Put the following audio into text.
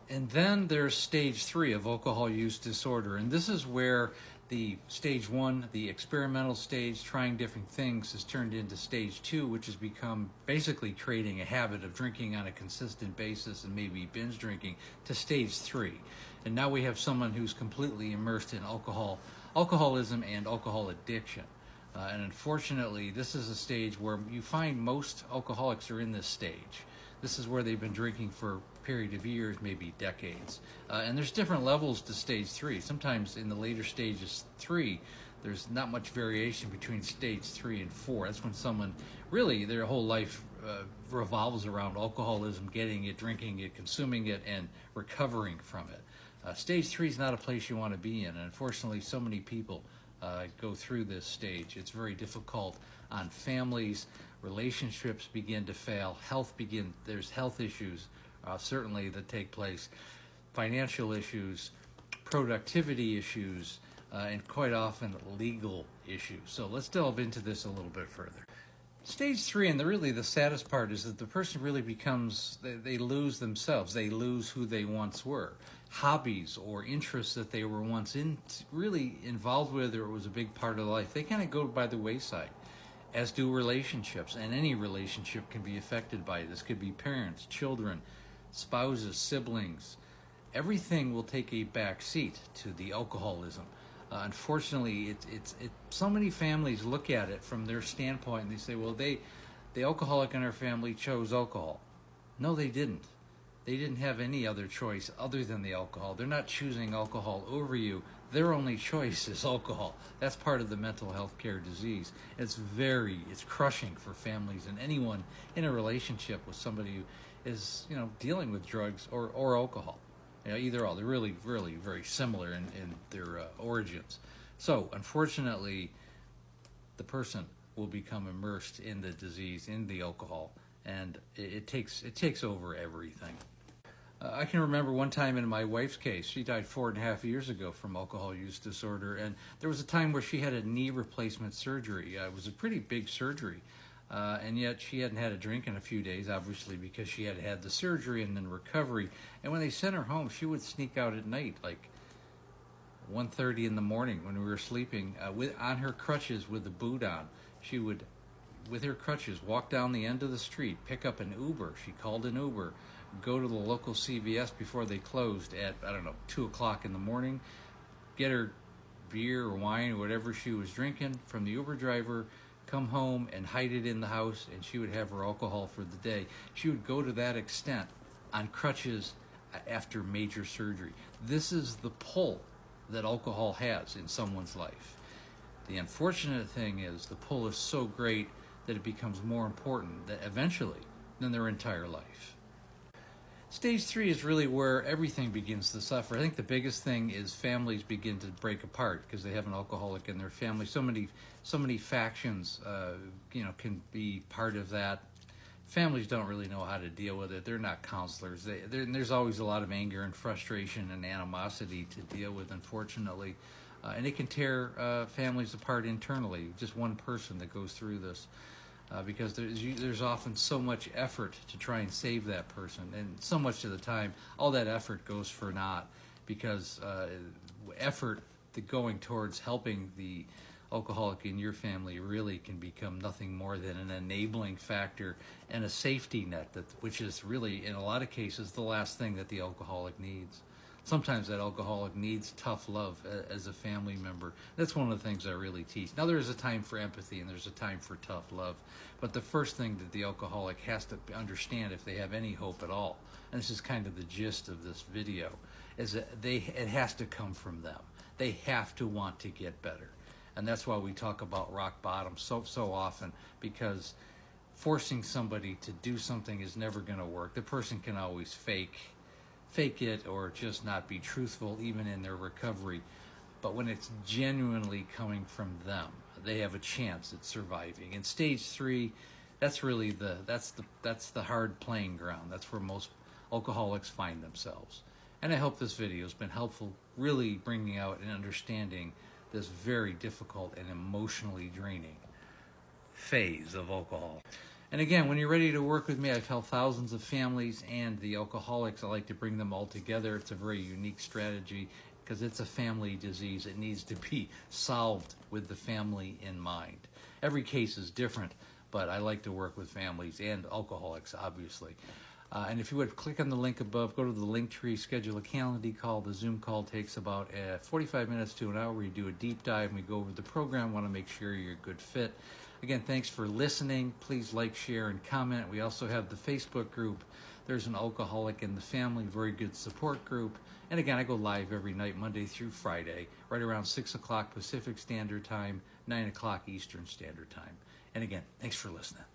And then there's stage 3 of alcohol use disorder. And this is where the stage 1, the experimental stage, trying different things, has turned into stage 2, which has become basically creating a habit of drinking on a consistent basis and maybe binge drinking, to stage 3. And now we have someone who's completely immersed in alcoholism and alcohol addiction. And unfortunately, this is a stage where you find most alcoholics are in this stage. This is where they've been drinking for a period of years, maybe decades. And there's different levels to stage 3. Sometimes in the later stages 3, there's not much variation between stage 3 and 4. That's when someone really, their whole life revolves around alcoholism, getting it, drinking it, consuming it, and recovering from it. Stage 3 is not a place you want to be in. And unfortunately, so many people go through this stage. It's very difficult on families. Relationships begin to fail. There's health issues certainly that take place. Financial issues, productivity issues, and quite often legal issues. So let's delve into this a little bit further. Stage 3, and really the saddest part, is that the person really becomes, they lose themselves. They lose who they once were. Hobbies or interests that they were once really involved with, or it was a big part of life, they kind of go by the wayside, as do relationships. And any relationship can be affected by this. Could be parents, children, spouses, siblings. Everything will take a back seat to the alcoholism. Unfortunately, so many families look at it from their standpoint and they say, well, the alcoholic in our family chose alcohol. No, they didn't. They didn't have any other choice other than the alcohol. They're not choosing alcohol over you. Their only choice is alcohol. That's part of the mental health care disease. It's crushing for families and anyone in a relationship with somebody who is, dealing with drugs or alcohol. Either or. They're really, really very similar in their origins. So, unfortunately, the person will become immersed in the disease, in the alcohol, and it takes over everything. I can remember one time in my wife's case. She died 4.5 years ago from alcohol use disorder, and there was a time where she had a knee replacement surgery. It was a pretty big surgery, and yet she hadn't had a drink in a few days, obviously because she had had the surgery and then recovery. And when they sent her home, she would sneak out at night, like 1:30 in the morning when we were sleeping, on her crutches with the boot on. She would, with her crutches, walk down the end of the street, pick up an Uber. She called an Uber, go to the local CVS before they closed at, 2 o'clock in the morning, get her beer or wine or whatever she was drinking from the Uber driver, come home and hide it in the house, and she would have her alcohol for the day. She would go to that extent on crutches after major surgery. This is the pull that alcohol has in someone's life. The unfortunate thing is the pull is so great that it becomes more important that eventually than their entire life. Stage 3 is really where everything begins to suffer. I think the biggest thing is families begin to break apart because they have an alcoholic in their family. So many factions, can be part of that. Families don't really know how to deal with it. They're not counselors. There's always a lot of anger and frustration and animosity to deal with, unfortunately. And it can tear families apart internally. Just one person that goes through this. Because there's often so much effort to try and save that person, and so much of the time all that effort goes for naught, because effort going towards helping the alcoholic in your family really can become nothing more than an enabling factor and a safety net, which is really, in a lot of cases, the last thing that the alcoholic needs. Sometimes that alcoholic needs tough love as a family member. That's one of the things I really teach. Now, there's a time for empathy and there's a time for tough love. But the first thing that the alcoholic has to understand, if they have any hope at all, and this is kind of the gist of this video, is that it has to come from them. They have to want to get better. And that's why we talk about rock bottom so often, because forcing somebody to do something is never going to work. The person can always fake it or just not be truthful even in their recovery. But when it's genuinely coming from them, they have a chance at surviving. In stage 3, that's really that's the hard playing ground. That's where most alcoholics find themselves. And I hope this video has been helpful, really bringing out and understanding this very difficult and emotionally draining phase of alcohol. And again, when you're ready to work with me, I've helped thousands of families and the alcoholics. I like to bring them all together. It's a very unique strategy because it's a family disease. It needs to be solved with the family in mind. Every case is different, but I like to work with families and alcoholics, obviously. And if you would click on the link above, go to the link tree, schedule a Calendly call. The Zoom call takes about 45 minutes to an hour. We do a deep dive and we go over the program. Want to make sure you're a good fit. Again, thanks for listening. Please like, share, and comment. We also have the Facebook group. There's an alcoholic in the family, very good support group. And again, I go live every night, Monday through Friday, right around 6 o'clock Pacific Standard Time, 9 o'clock Eastern Standard Time. And again, thanks for listening.